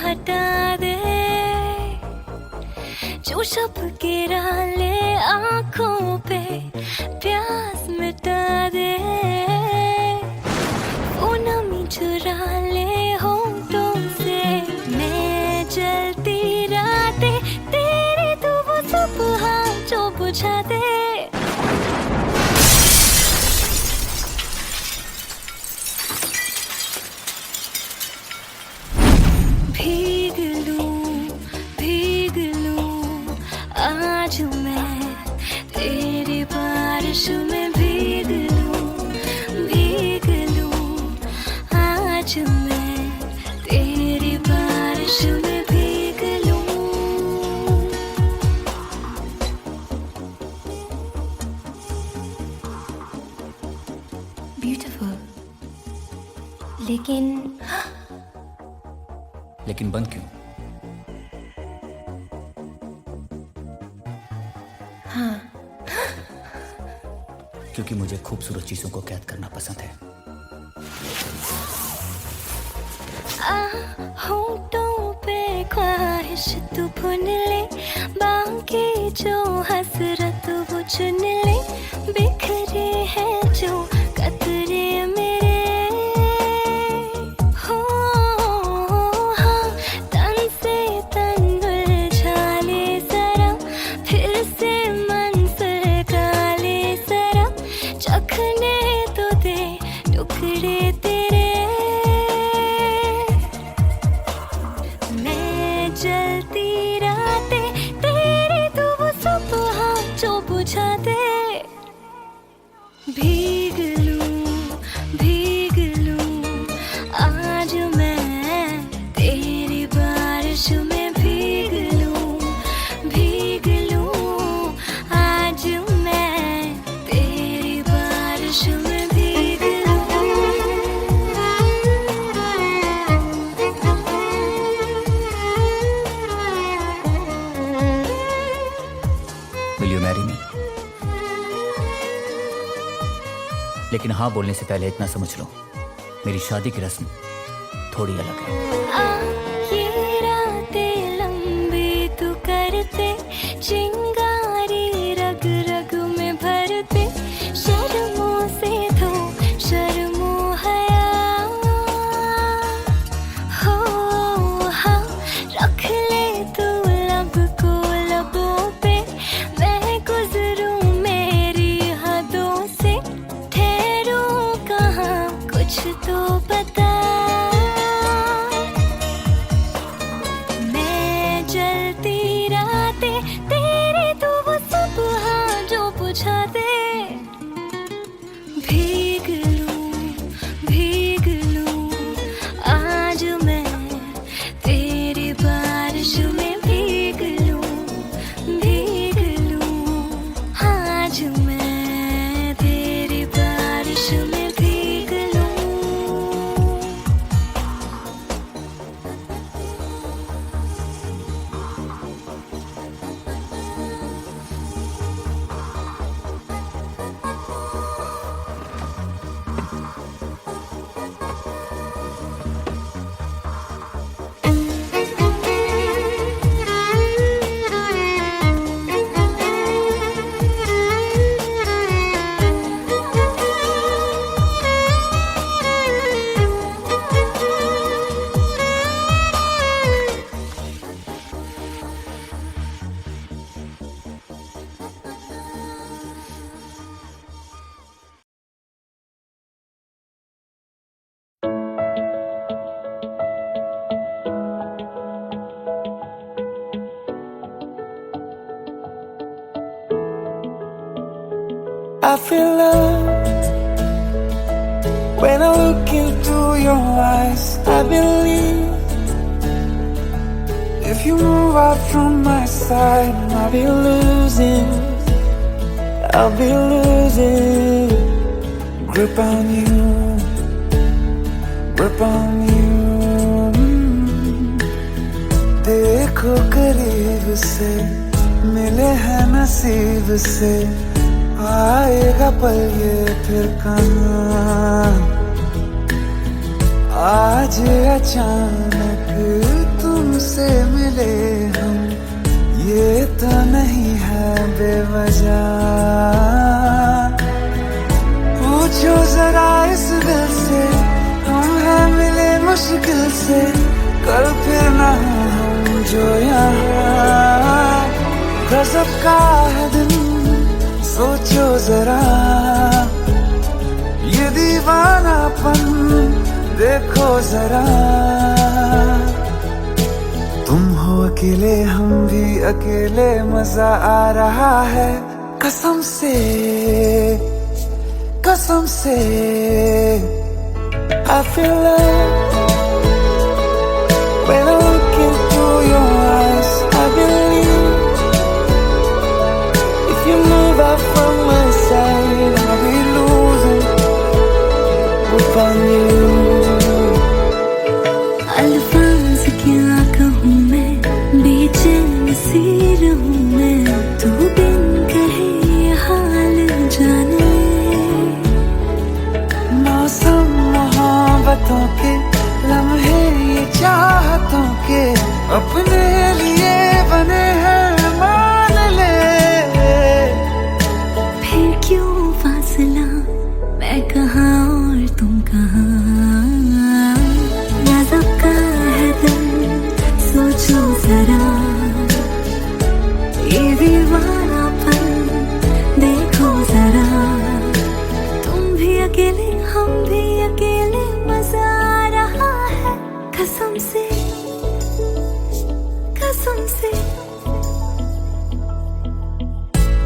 हटा दे, जो शब गिरा ले आँखों पे प्यास मिटा दे, वो नमी चुरा ले होंठों से। मैं जलती रातें तेरे, तू वो सुबह जो बुझा दे। भीग लूं आज मैं तेरी बारिश में, भीग लूं आज मैं तेरी बारिश में, भीग लूं। ब्यूटीफुल, लेकिन बंद क्यों? हाँ, क्योंकि मुझे खूबसूरत चीजों को कैद करना पसंद है। होंठों पे ख्वाहिश तू भुन ले, बाकी जो हसरत वो चुन ले। बिखरे हैं जो कतरे मेरे, हो हाँ, तन से तन उलझा ले जरा, फिर से मंज़िल का ले जरा, चखने तो दे टुकड़े तेरे। मैं जलती रातें तेरी, तू वो सुबह जो बुझा दे। भीग लूं आज मैं तेरी बारिश में, भीग लूं आज मैं तेरी बारिश में, भीग लूं। Will you marry me? लेकिन हाँ बोलने से पहले इतना समझ लो, मेरी शादी की रस्म थोड़ी अलग है। ये रातें लंबी तू करते, चिंगारी रग रग में भरते, शर्मों से धो शर्मो हया, हो हाँ, रख ले तू लब को लबों पे, मैं गुजरूं मेरी हदों से। ठहरूं कहाँ कुछ तो बता, मैं जलती रातें तेरी, तू वो सुबह जो बुझा दे। भीग लूं आज मैं तेरी बारिश में, भीग लूं आज मैं तेरी बारिश में, भीग लूं। I feel love when I look into your eyes. I believe if you move out from my side, I'll be losing grip on you, grip on you. देखो करीब से, मिले हैं नसीब से, आएगा पल ये फिर कहाँ। आज अचानक तू तुमसे मिले हम, ये तो नहीं है बेवजह। पूछो जरा इस दिल से, हम हैं मिले मुश्किल से, कल फिर ना हम जो यहाँ। गजब का है दिन, सोचो जरा, ये दीवानापन देखो जरा। तुम हो अकेले, हम भी अकेले, मजा आ रहा है कसम से, कसम से। I feel love when I look into your eyes. I believe if you move out from my side, I'll be losing upon you. अल्फाज क्या कहूँ मैं, बेचैन सी रहूँ मैं, तू बिन कहे ये हाल जाने। मौसम मोहब्बतों के, लम्हे ये चाहतों के, अपने लिए बने हैं मान ले। फिर क्यों फासला, मैं कहाँ और तुम कहाँ। गजब का है दिल, सोचो जरा, ये दीवानापन देखो जरा। तुम भी अकेले, हम भी अकेले, मजा आ रहा है कसम से, कसम से।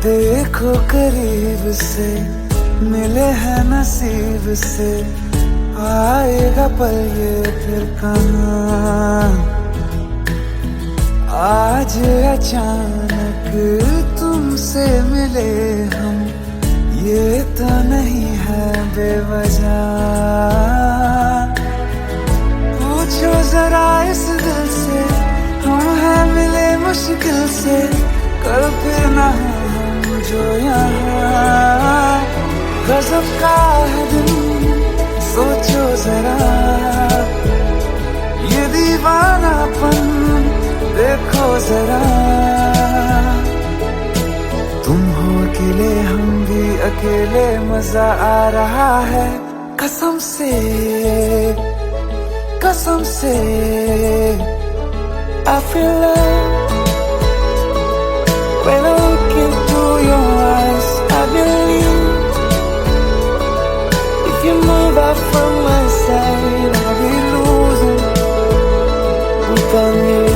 देखो करीब से, मिले हैं नसीब से, आएगा पल ये फिर कहाँ। आज अचानक तुमसे मिले हम, ये तो नहीं है बेवजह। पूछो जरा इस दिल से, हम हैं मिले मुश्किल से, कल फिर ना हम जो यहाँ। गजब का है दिन, सोचो जरा, ये दीवानापन देखो जरा। तुम हो अकेले, हम भी अकेले, मजा आ रहा है कसम से, कसम से। I feel love when I look into your eyes. I believe if you move out from my side, I'll be losing upon you.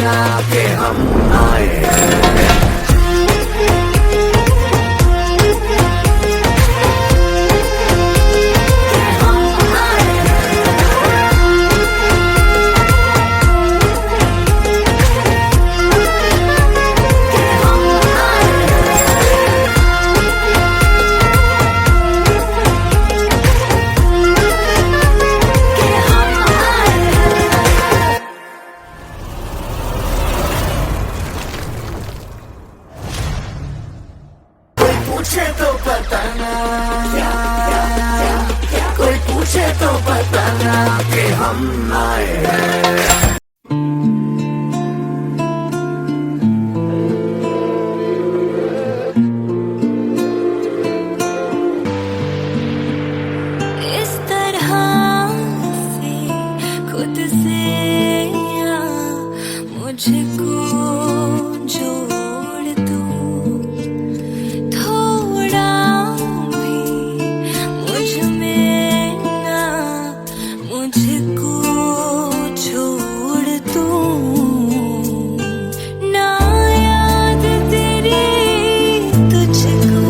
बताना कि हम आए। पूछे तो बताना, कोई पूछे तो बताना कि हम आए हैं। इस तरह से खुद से या मुझको जोड़ दो, थोड़ा भी मुझ में ना मुझको छोड़ दो। ना याद तेरी तुझको,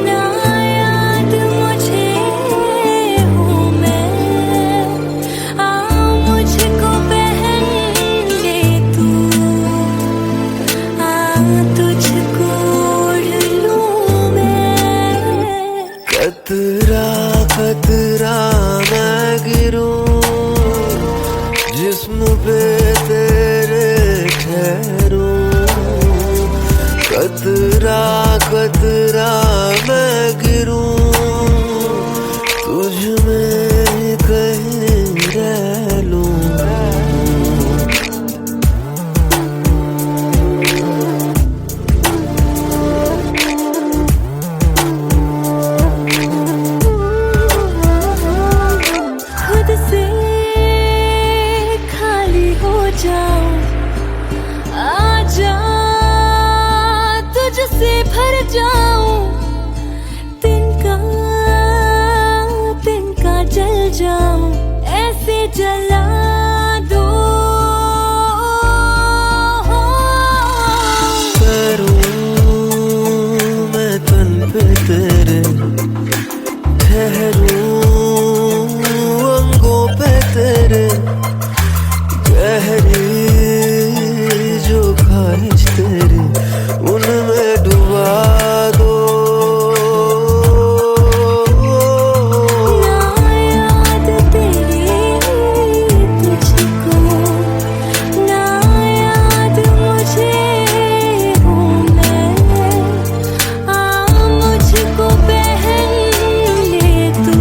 ना याद मुझे हूँ मैं, आ मुझको पहन ले तू, आ तुझको ओढ़ लूँ मैं। कतरा कतरा मैं गिरूं जिस्म पे तेरे ठहरूं, कतरा कतरा मैं गिरूं तुझ में कहीं रह लूं। खुद से खाली हो जाऊं, आजा तुझसे भर जाऊं, तिनका तिनका जल जाऊं, ऐसे जला दो। करूं मैं तन पे तेरे, ठहरूं अंगों पे तेरे, गहरी जो ख्वाहिश तेरी उनमें डुबा दो। ना याद तेरी तुझको, ना याद मुझे हूँ मैं, आ मुझको पहन ले तू,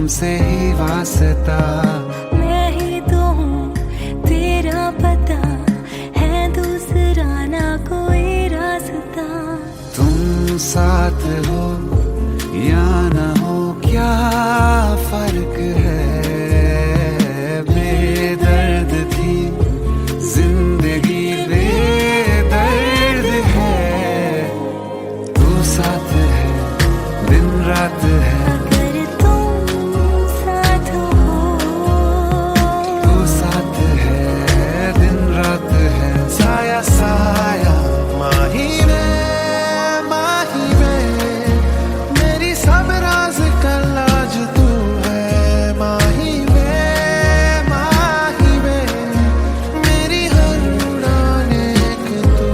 तुमसे ही वास्ता। मैं ही तो हूँ तेरा पता, है दूसरा ना कोई रास्ता। तुम साथ हो या न हो क्या फर्क है, बेदर्द थी जिंदगी बेदर्द है। तू साथ है दिन रात है, अगर तुम साथ हो, तू साथ है दिन रात है। साया साया माही में मेरी सब राज का लाज तू है। माही में मेरी हर उड़ान एक तू।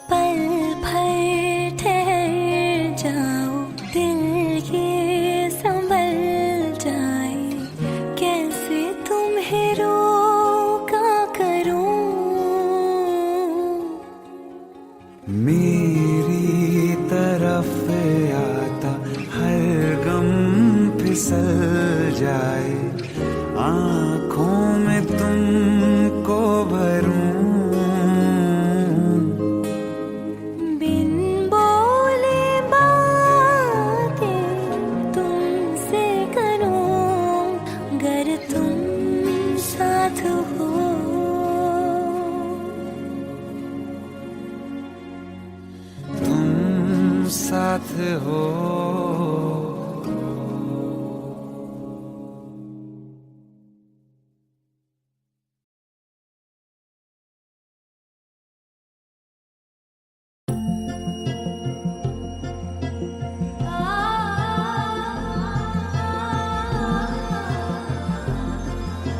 पल भर ठहर जाओ, दिल ये संभल जाए। कैसे तुम्हें रोका करूं, मेरी तरफ आता हर गम फिसल जाए। आँखों में तुमको भरूं, बिन बोले बातें तुमसे करूं। गर तुम साथ हो, तुम साथ हो।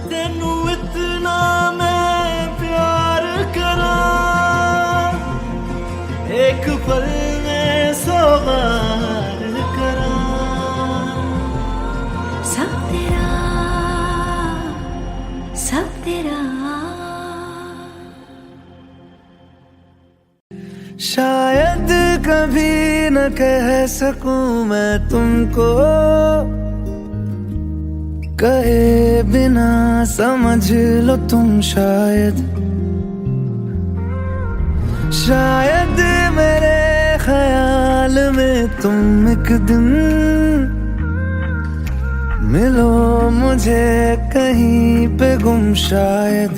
तेनू इतना मैं प्यार करा, एक पल में 100 बार करा। सब तेरा, सब तेरा। शायद कभी न कह सकूं मैं तुमको, कहे बिना समझ लो तुम। शायद मेरे ख्याल में तुम एक दिन मिलो मुझे कहीं पे गुम। शायद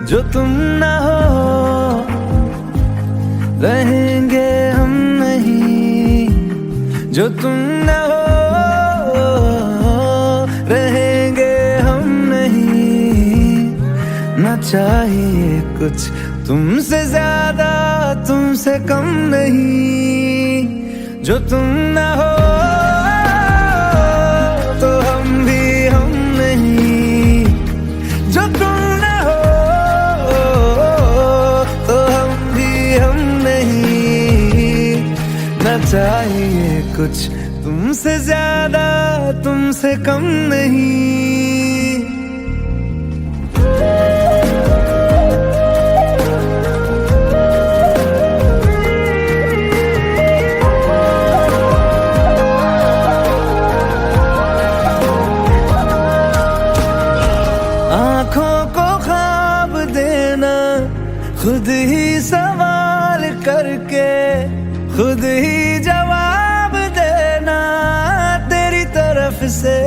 जो तुम ना हो रहेंगे हम नहीं, जो तुम ना हो रहेंगे हम नहीं। ना चाहिए कुछ तुमसे ज्यादा, तुमसे कम नहीं। जो तुम ना हो तो हम भी हम नहीं, जो तुम ना हो तो हम भी हम नहीं। ना चाहिए कुछ तुमसे ज्यादा, तुमसे कम नहीं। आँखों को ख्वाब देना, खुद ही सवाल करके खुद ही जवाब देना तेरी तरफ से।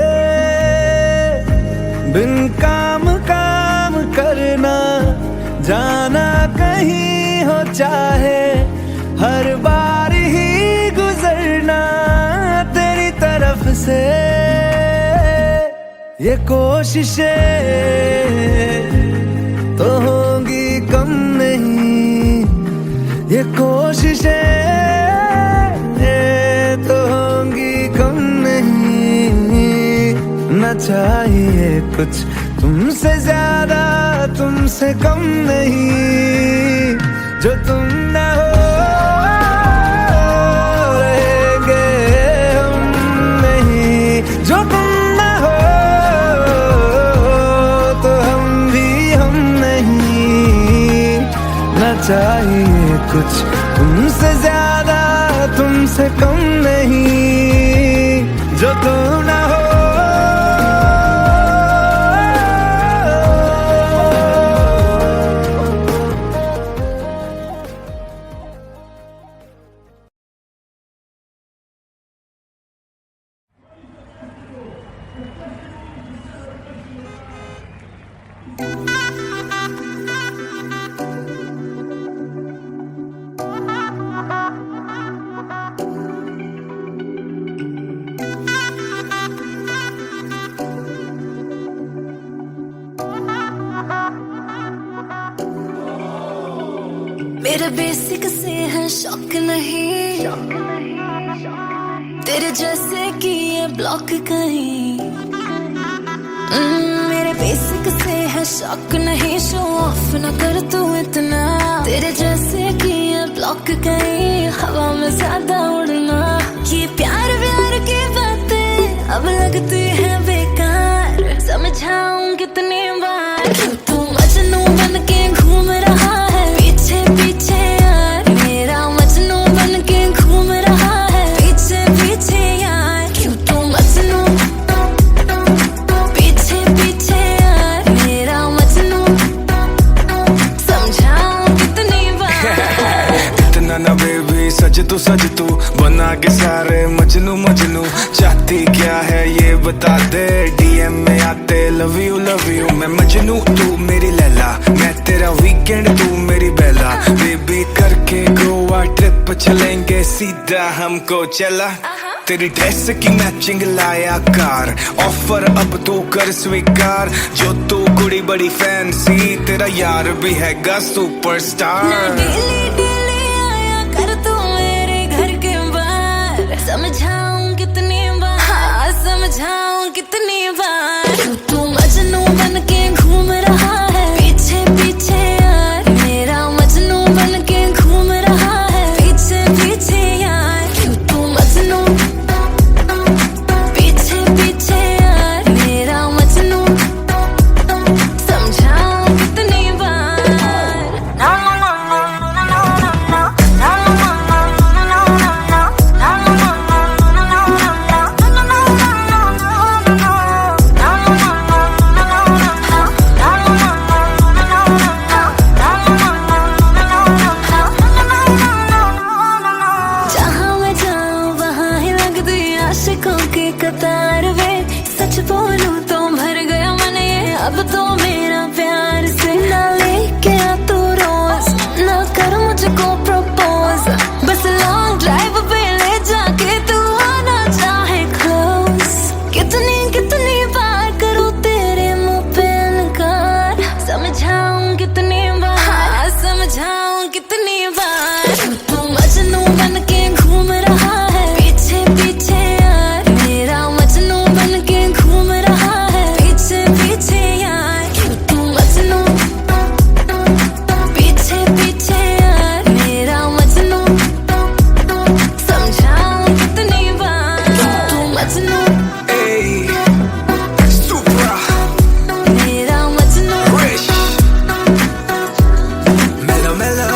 बिन काम काम करना, जाना कहीं हो चाहे, हर बार ही गुजरना तेरी तरफ से। ये कोशिशें तो होंगी कम नहीं, कोशिशें तो होंगी कम नहीं, न चाहिए कुछ तुमसे ज्यादा तुमसे कम नहीं। जो तुम न हो रहेंगे हम नहीं, जो तुम न हो तो हम भी हम नहीं। न चाहिए कुछ तुमसे ज्यादा तुमसे कम नहीं, जो तुम न हो। मेरे बेसिक से है शौक नहीं, तेरे जैसे कि ये ब्लॉक कहीं। मेरे बेसिक से है शौक नहीं, शो ऑफ न कर तू इतना। तेरे जैसे कि ये ब्लॉक कहीं, हवा में ज्यादा उड़ना। ये प्यार व्यार की बातें अब लगती है बेकार, समझाऊं कितनी बार। क्यों तू मजनू बन के घूम रहा है पीछे पीछे यार, मेरा मजनू बन के घूम रहा है पीछे पीछे यार। क्यों तू मजनू पीछे पीछे यार, मेरा मजनू, समझाऊं कितनी बार। इतना ना बेबी सज तू बना के सारे मजनू मजनू। चाहती क्या है ये बता दे, डीएम में आते लव यू मैं मजनू तू मेरी लैला, मैं तेरा वीकेंड तू मेरी बेला। बेबी करके गोवा ट्रिप चलेंगे सीधा हमको चला। तेरी ड्रेस की मैचिंग लाया कार, ऑफर अब तू कर स्वीकार। जो तू कुड़ी बड़ी फैंसी, तेरा यार भी हैगा सुपरस्टार। समझाऊं कितनी बार, हाँ समझाऊं कितनी बार। तू मजनू बन के घूम रहा है पीछे पीछे यार, मेरा मजनू बन के घूम रहा है पीछे पीछे यार। क्यों तू मजनू पीछे पीछे यार, मेरा मजनू, समझाऊं कितनी बार। आशिकों की कतार वे, सच बोलूं तो भर गया मन ये अब तो मेरा प्यार से। ना लेके आ तू रोज, ना कर मुझको प्रपोज, बस लॉन्ग ड्राइव पे ले जाके तू आना चाहे क्लोज। कितनी कितनी बार करूं तेरे मुंह पे इनकार, समझाऊं कितनी बार, हाँ समझाऊं कितनी बार। तू मजनू बन के घूम रहा है पीछे पीछे यार, मेरा मजनू बन के घूम रहा है पीछे पीछे यार। क्यों तू मजनू पीछे पीछे यार, मेरा मजनू, समझाऊं कितनी बार। तू मजनू मेरा मजनू, मेलो मेलो।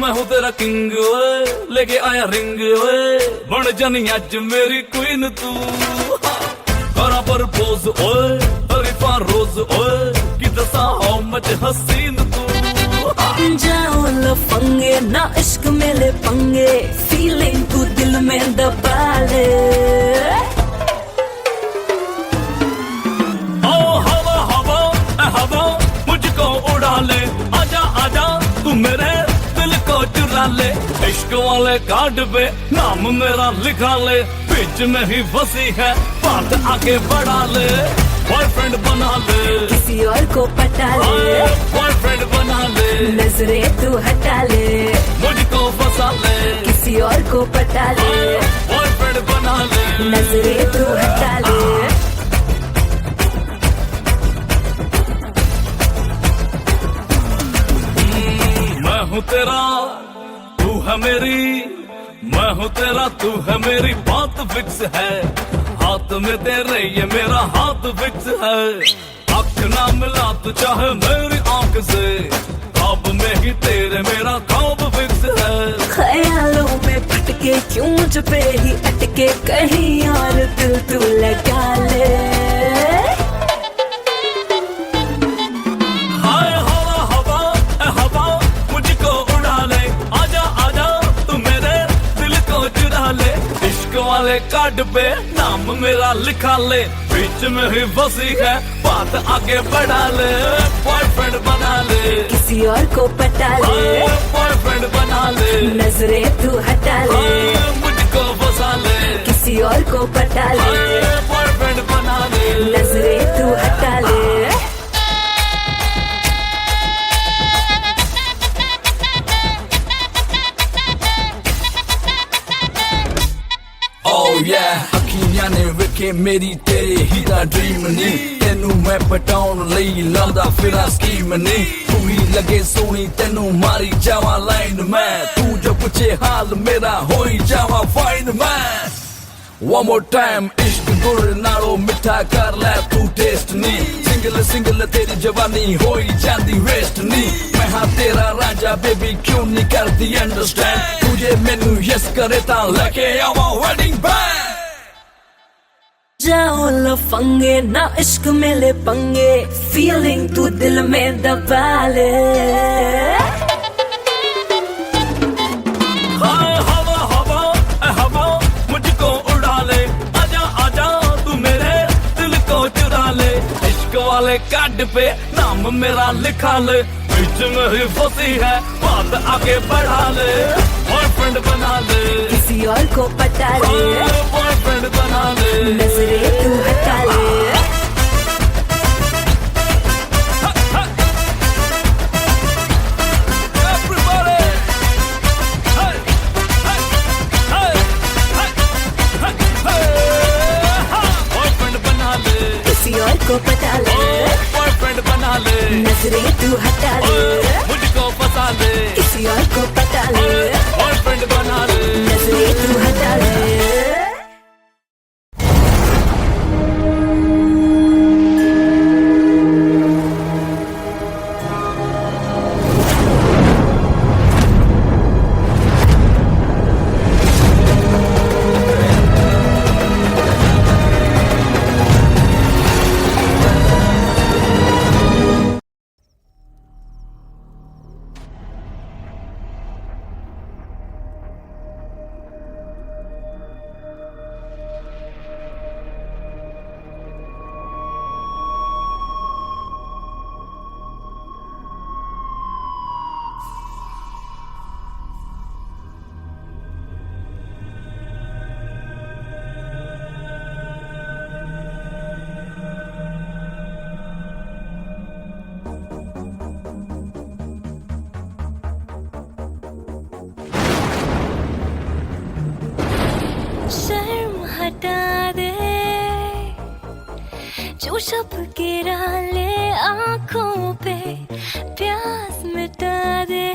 मैं हूँ तेरा किंग ओए, लेके आया रिंग ओए, बन जानी आज मेरी क्वीन तू। करा पर पोज ओए, तरीफा रोज ओए, कि दसा हो मच हसीन तू। जाओ लफंगे ना इश्क में ले पंगे, फीलिंग तू दिल में दबा पटा ले, इश्क वाले कार्ड पे नाम मेरा लिखा ले, बीच में ही फंसी है बात आगे बढ़ा ले, बॉयफ्रेंड बना ले, किसी और को पटा ले, बॉयफ्रेंड बना ले, नजरे तू हटा ले, मुझको फंसा ले, किसी और को पटा ले, बॉयफ्रेंड बना ले, नजरे तू हटा ले। मैं हूँ तेरा तू है मेरी, मैं हूँ तेरा तू है मेरी, बात फिक्स है, हाथ में तेरे ये मेरा हाथ फिक्स है, आँख ना मिला तू चाहे मेरी आँख से, ख्वाब में ही तेरे मेरा ख्वाब फिक्स है। ख्यालों में भटके क्यों मुझ पे ही अटके, कहीं और दिल तू लगा ले। हाय हवा हवा ए हवा मुझको उड़ा ले, आजा आजा तू मेरे दिल को चुरा ले, इश्क वाले कार्ड पे नाम मेरा लिखा ले, बीच में ही फंसी है बात आगे बढ़ा ले, बॉयफ्रेंड बना ले, किसी और को पटा ले, बॉयफ्रेंड बना ले, नजरे तू हटा ले, मुझको फंसा ले, किसी और को पटा ले, बॉयफ्रेंड बना ले, नजरे तू हटा ले। Oh yeah, अखियां ने ਵੇਖੇ ਮੇਰੀ ਤੇਰੇ ਹੀ ਦਾ ਡ੍ਰੀਮ ਨਹੀਂ, ਤੈਨੂੰ ਮੈਂ ਪਟਾਉਣ ਲਈ ਲਾਉਂਦਾ ਫਿਰਾਂ ਸਕੀਮ ਨਹੀਂ, ਤੂੰ ਹੀ ਲੱਗੇ ਸੋਹਣੀ ਤੈਨੂੰ ਮਾਰੀ ਜਾਵਾਂ ਲਾਈਨ ਮੈਂ, ਤੂੰ ਜੋ ਪੁੱਛੇ ਹਾਲ ਮੇਰਾ ਹੋਈ ਜਾਵਾਂ ਫਾਈਨ ਮੈਂ। One more time, इश्क गुड़ नालों मिठा कर ले तू टेस्ट नी, सिंगल सिंगल तेरी जवानी होई जांदी वेस्ट नी, मैं हाँ तेरा राजा बेबी क्यों नहीं करती अंडरस्टैंड, तुझे मैनू यस करे ता लेके आवा वेडिंग बैंड। जाओ लफंगे ना इश्क में ले पंगे, फीलिंग तू दिल में दबा ले। हाय हवा हवा ए हवा मुझको उड़ा ले, आजा आजा तू मेरे दिल को चुरा ले, इश्क वाले कार्ड पे नाम मेरा लिखा ले, बीच में ही फंसी है बात आगे बढ़ा ले, बॉयफ्रेंड बना ले, किसी और को पटा ले, बॉयफ्रेंड बना ले, नजरे तू हटा ले। Everybody! Hey! Hey! Hey! Hey! Hey! Hey! Boyfriend बना ले, किसी और को पटा ले, बॉयफ्रेंड बना ले, नजरे तू हटा ले, मुझको फंसा ले, किसी और को पटा ले, बॉयफ्रेंड बना ले, नजरे तू हटा ले। शर्म हटा दे, जो शब गिरा ले आँखों पे, प्यास मिटा दे,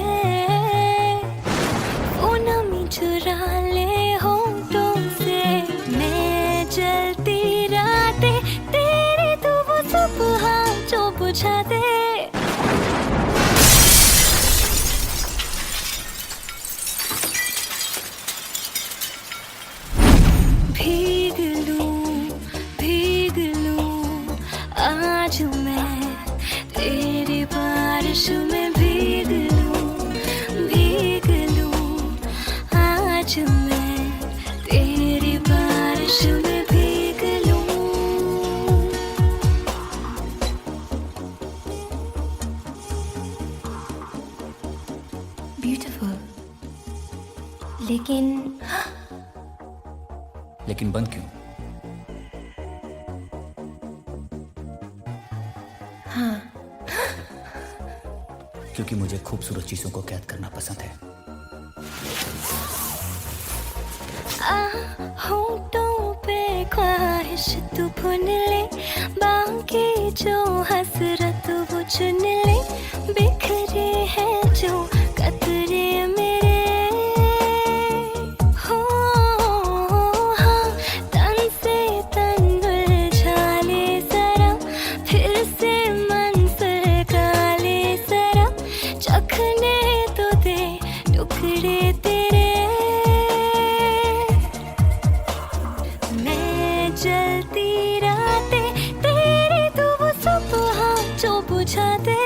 वो नमी चुरा ले होंठों से, मैं जलती रातें तेरे तो वो सुबह जो बुझा दे। भीग लूं आज मैं तेरी बारिश में, भीग लूं आज मैं तेरी बारिश में, भीग लूं। Beautiful. लेकिन बंद क्यों? हाँ। क्योंकि मुझे खूबसूरत चीजों को कैद करना पसंद है। होठों पे ख्वाहिश तू भुन ले, बाकी जो हसरत वो चुन ले, बिखरे हैं जो कतरे मेरे, हो हाँ, तन से तन उलझा ले जरा, फिर से मंज़िल का ले जरा, चखने तो दे टुकड़े तेरे। जलती रातें तेरी तो वो सुबह जो बुझा दे,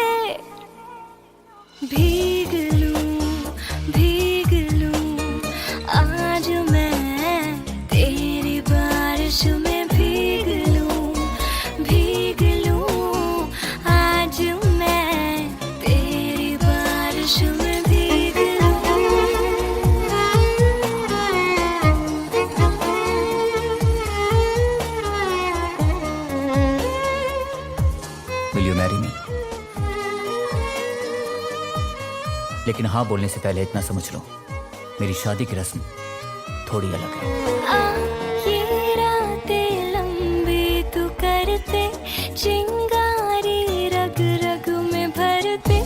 भीग लूं आज मैं तेरी बारिश में, भीग लूं आज मैं तेरी बारिश में, भीग लूं। Will you marry me? लेकिन हाँ बोलने से पहले इतना समझ लो, मेरी शादी की रस्म थोड़ी अलग है। ये रातें लंबी तू करते, चिंगारी रग रग में भरते,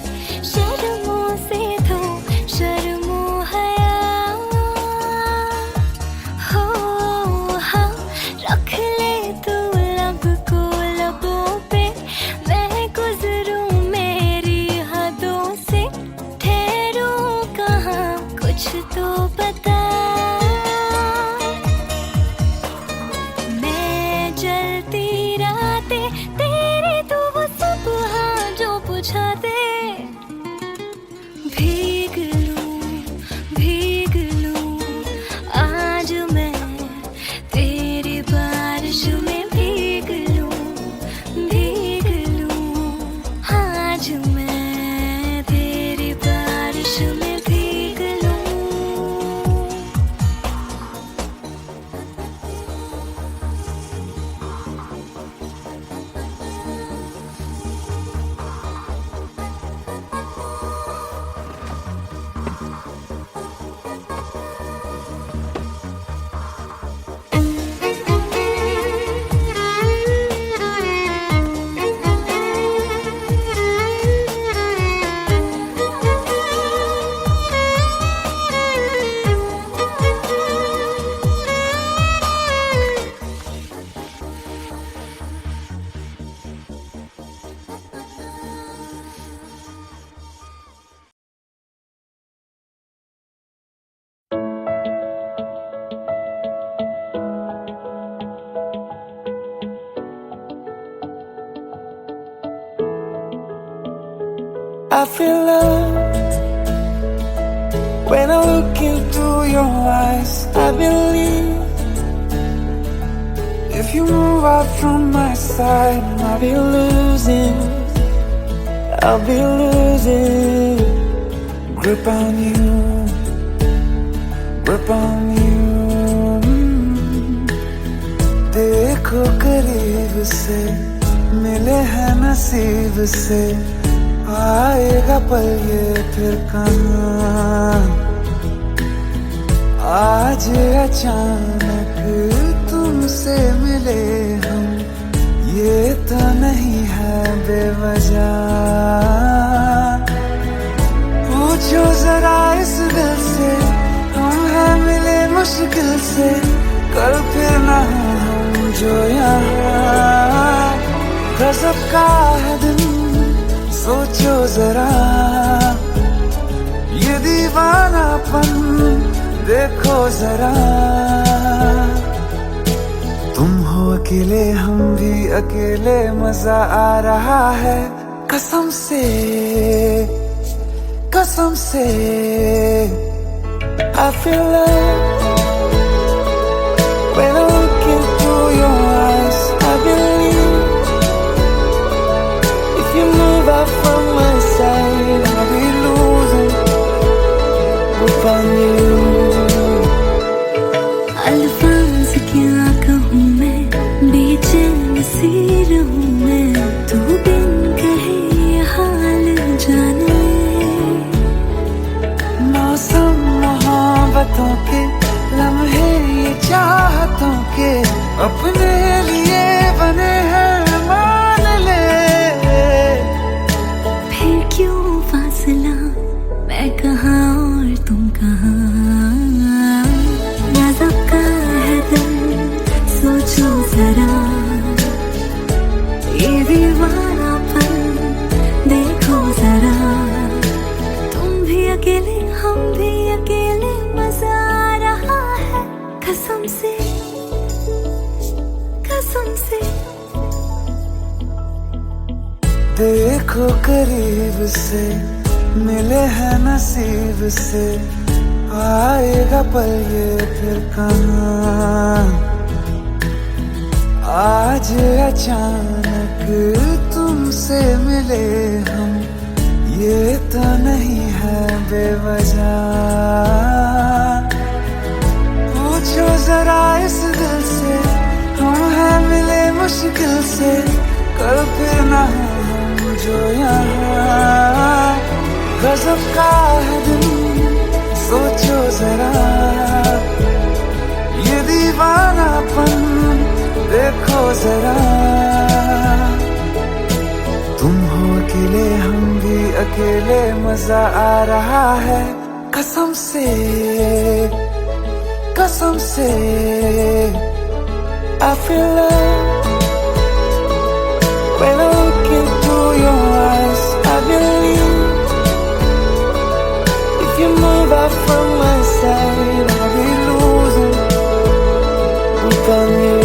शर्मों से धो शर्मो हया, हो हाँ, रख ले तू लब को लबों पे, मैं गुजरूं मेरी हदों से, ठहरूं कहाँ कुछ तो बता। मैं जलती रातें तेरी तो वो सुबह जो बुझा दे, भीग लूं आज मैं तेरी बारिश में, भीग लूं आज मैं तेरी बारिश में, भीग लूं। I feel love when I look into your eyes. I believe if you move out from my side, I'll be losing grip on you. देखो करीब से, मिले हैं नसीब से, आएगा पल ये फिर कहाँ। आज अचानक तुमसे मिले हम, ये तो नहीं है बेवजह। पूछो जरा इस दिल से, हम हैं मिले मुश्किल से, कल फिर ना हम जो यहाँ। गजब का है दिन, सोचो जरा ये दीवानापन, देखो जरा। तुम हो अकेले, हम भी अकेले, मजा आ रहा है कसम से। I feel love when I look into your eyes. I believe if you move out from my side, I'll be losing grip on you. अपने लिए बने हैं मान ले। फिर क्यों फासला, मैं कहाँ और तुम कहाँ। नाजुक का है दिल, सोचो जरा ये दीवानापन देखो जरा। तुम भी अकेले हम भी अकेले, मजा आ रहा है कसम से कसम से। देखो करीब से मिले हैं नसीब से, आएगा पल ये फिर कहाँ। आज अचानक तुमसे मिले हम, ये तो नहीं है बेवजह। पूछो जरा इस दिल से, हम हैं मिले मुश्किल से, कल फिर ना हम जो यहाँ। गजब का है दिन, सोचो जरा ये दीवानापन देखो जरा। तुम हो अकेले हम भी अकेले, मजा आ रहा है कसम से कसम से। I feel love when I look into your eyes. I believe if you move out from my side, I'll be losing without you.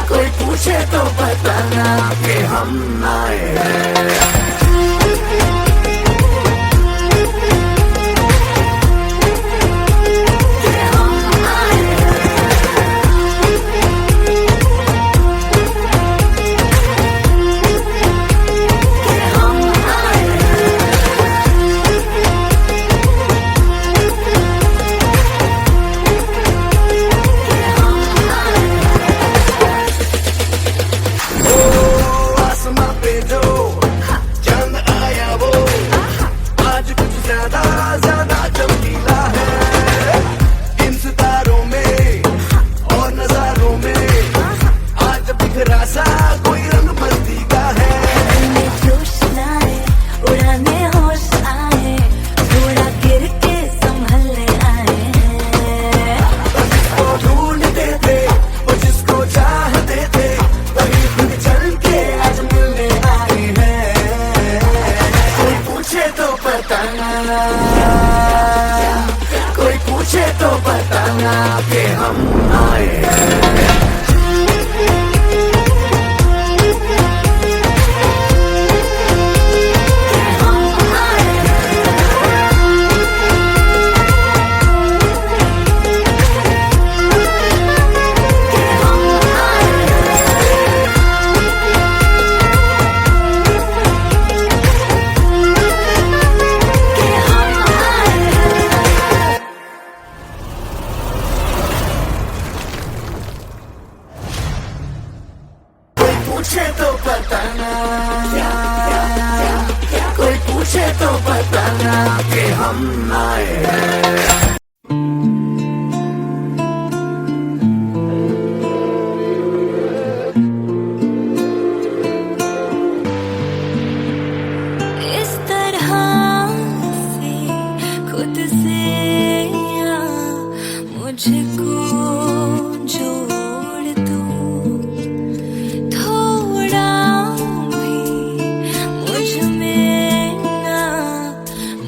कोई पूछे तो बताना कि हम आए हैं। पूछे तो बताना, कोई पूछे तो बताना कि हम आए हैं। इस तरह से खुद से या मुझको जोड़ दो, थोड़ा भी मुझ में ना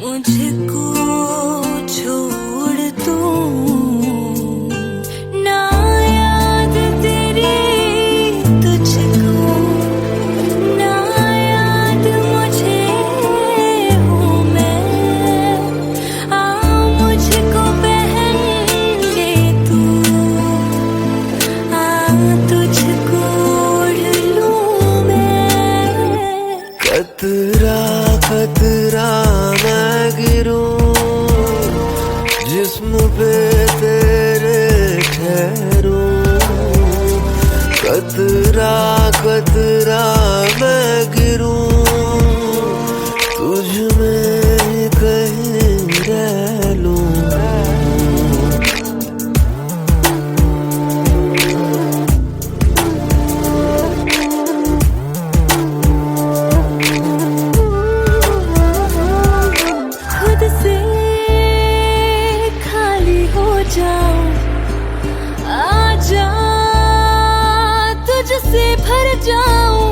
मुझको छोड़ दो। ना याद तेरी तुझको, ना याद मुझे हूँ मैं, आ मुझको पहन ले तू, आ तुझको ओढ़ लूँ मैं। कतरा कतरा मैं गिरूं, जिस्म पे तेरे ठहरूं। कतरा कतरा मैं गिरूं, तुझ में कहीं रह लूं। खुद से खाली हो जाऊं, आजा तुझसे भर जाऊं।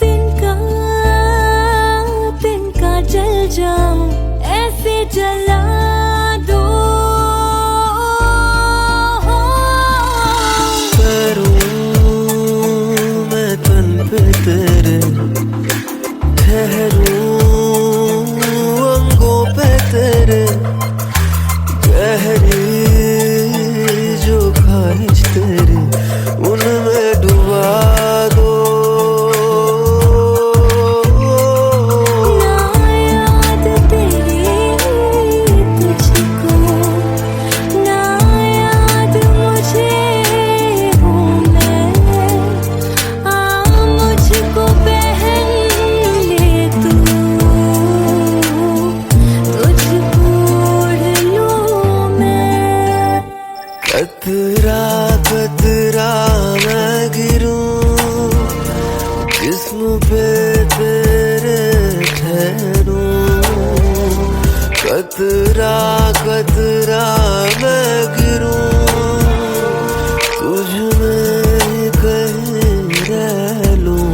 तिनका तिनका जल जाऊं, ऐसे जला दो। करूं मैं तन पे तेरे, ठहरूं अंगों पे तेरे। गहरी जो ख्वाहिश तेरी, उनमें डुबा दो। ना याद तेरी तुझको, ना याद मुझे हूँ मैं, आ मुझको पहन ले तू, तुझको ओढ़ लूँ मैं। कतरा कतरा मैं गिरूं, जिस्म पे तेरे ठहरूं। कतरा कतरा मैं गिरूं, तुझ में कहीं रह लूं।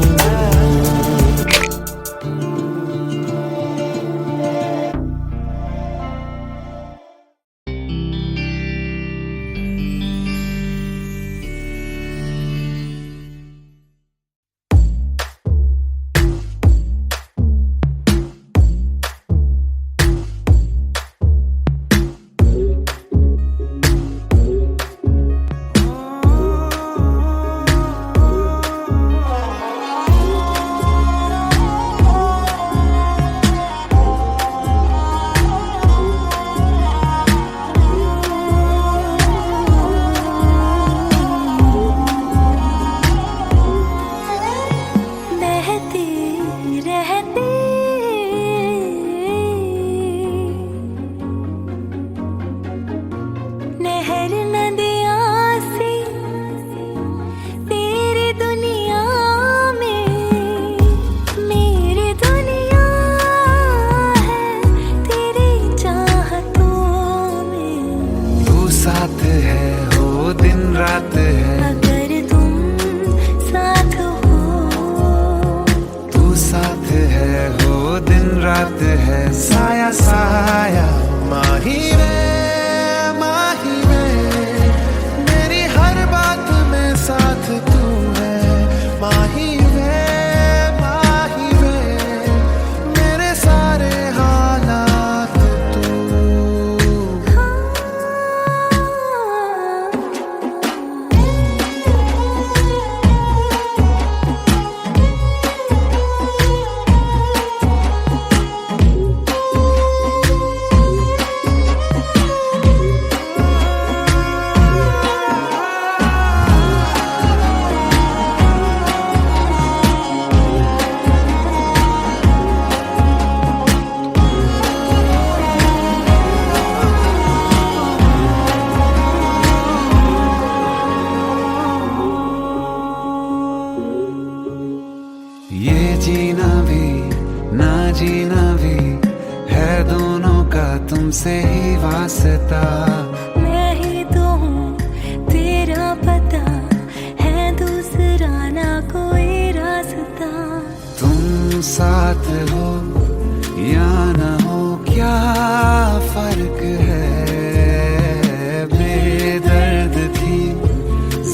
बहती रहती नहर नदियाँ सी तेरी दुनिया में, मेरी दुनिया है तेरी चाहतों में। तू साथ है हो दिन रात है, अगर तुम साथ हो, तू साथ है हो दिन रात है। साया साया माही रे माही रे, मेरी हर बात में साथ तू है। माही रे माही रे, मेरे सारे हालात तू। तुमसे ही वास्ता। मैं ही तो हूँ तेरा पता, है दूसरा ना कोई रास्ता। तुम साथ हो या न हो क्या फर्क है, बेदर्द थी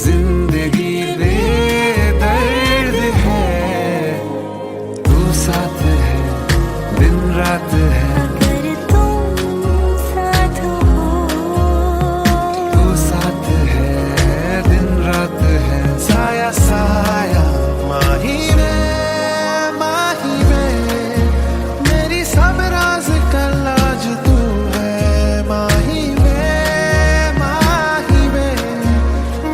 जिंदगी बेदर्द है। तू साथ है दिन रात है, अगर तुम साथ हो, तू साथ है दिन रात है। साया साया माही में मेरी सब राज का लाज तू है। माही में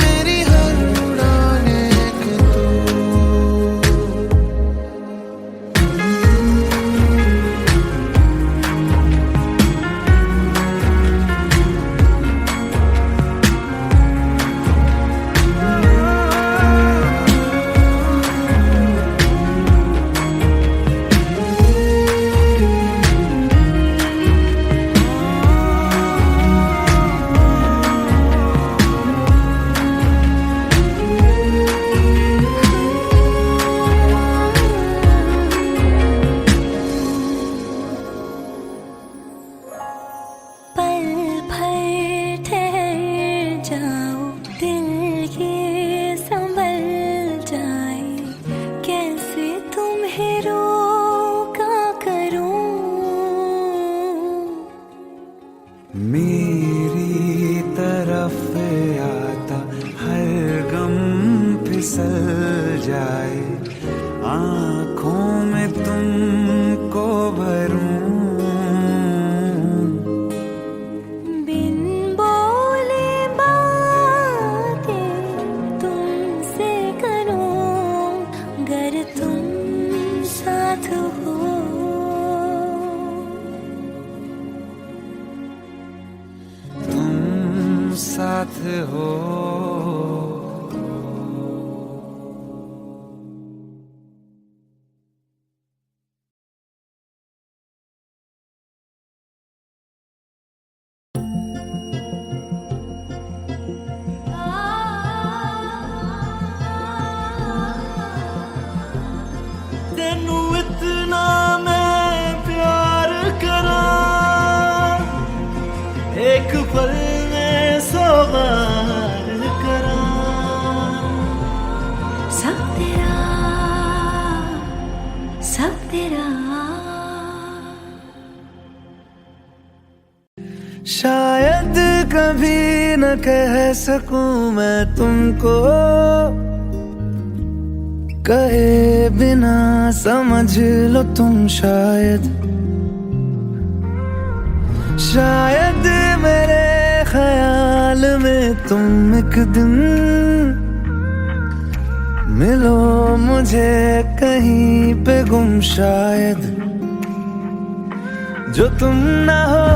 मेरी हर उड़ान एक तू। पल भर ठहर जाओ, दिल ये संभल जाए। कैसे तुम्हें रोका करूं, मेरी तरफ आता हर गम फिसल जाए। आँखों में तुमको भरूं, बिन बोले बातें तुमसे करूं। गर तुम साथ हो, तुम साथ हो। तेनू इतना मैं प्यार करा, एक पल में 100 बार करा। सब तेरा, सब तेरा। शायद कभी न कह सकूं मैं तुमको, कहे बिना समझ लो तुम। शायद मेरे ख्याल में तुम एक दिन मिलो मुझे कहीं पे गुम। शायद जो तुम ना हो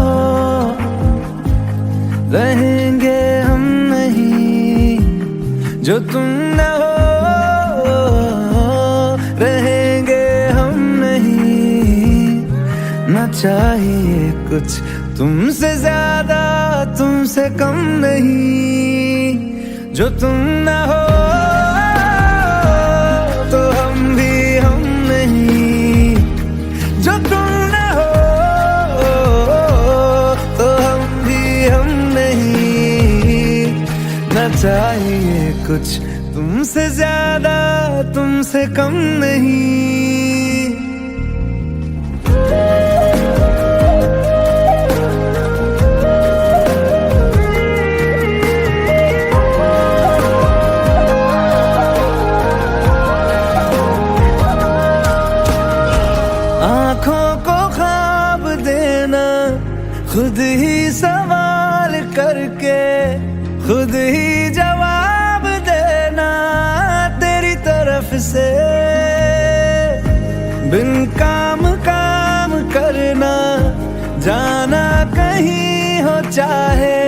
रहेंगे हम नहीं, जो तुम ना हो रहेंगे हम नहीं। ना चाहिए कुछ तुमसे ज्यादा, तुमसे कम नहीं। जो तुम ना हो तो हम भी हम नहीं, जो तुम ना हो तो हम भी हम नहीं। ना चाहिए कुछ तुमसे ज्यादा, तुमसे कम नहीं। आँखों को ख्वाब देना, खुद ही सवाल करके खुद ही जवाब देना तेरी तरफ से। बिन काम काम करना, जाना कहीं हो चाहे,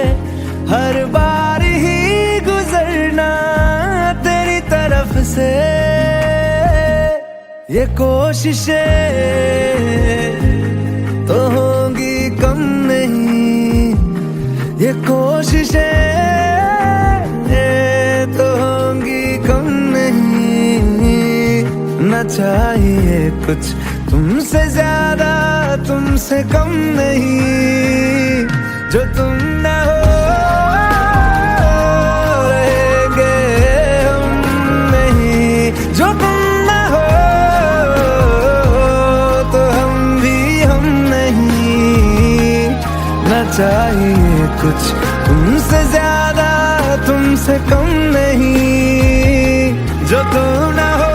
हर बार ही गुजरना तेरी तरफ से। ये कोशिशें तो होंगी कम नहीं, कोशिशें तो होंगी कम नहीं, न चाहिए कुछ तुमसे ज्यादा तुमसे कम नहीं। जो तुम ना हो रहेंगे हम नहीं, जो तुम ना हो तो हम भी हम नहीं। न चाहिए कुछ तुमसे ज्यादा तुमसे कम नहीं, जो तुम ना हो।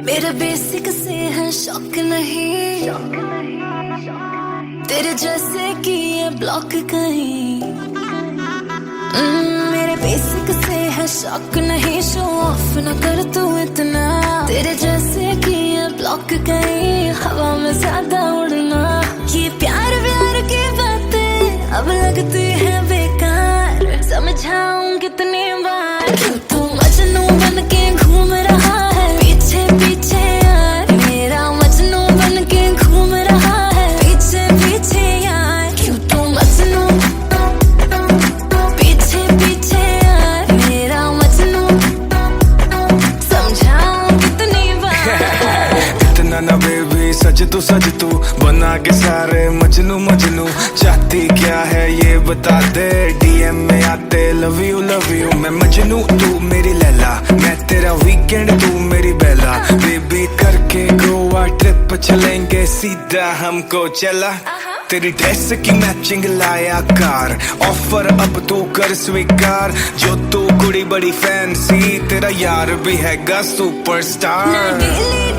मेरे बेसिक से है शौक नहीं, तेरे जैसे कि ये ब्लॉक कहीं। मेरे बेसिक से है शौक नहीं, शो ऑफ न कर तू इतना। तेरे जैसे कि ये ब्लॉक कहीं, हवा में ज्यादा उड़ना। ये प्यार व्यार की बातें अब लगती है बेकार, समझाऊं कितनी बार। क्यों तू मजनू बन के घूम रहा है पीछे पीछे यार, मेरा मजनू बन के घूम रहा है पीछे पीछे यार। क्यों तू मजनू पीछे पीछे यार, मेरा मजनू, समझाऊं कितनी बार। इतना ना बेबी सज तू बना के सारे मजनू मजनू। चाहती क्या है ये बता दे, डीएम में आते लव यू मैं मजनू तू मेरी लैला, मैं तेरा वीकेंड तू मेरी बेला। बेबी करके गोवा ट्रिप चलेंगे सीधा हमको चला। तेरी ड्रेस की मैचिंग लाया कार, ऑफर अब तू कर स्वीकार। जो तू कुड़ी बड़ी फैंसी, तेरा यार भी हैगा सुपरस्टार।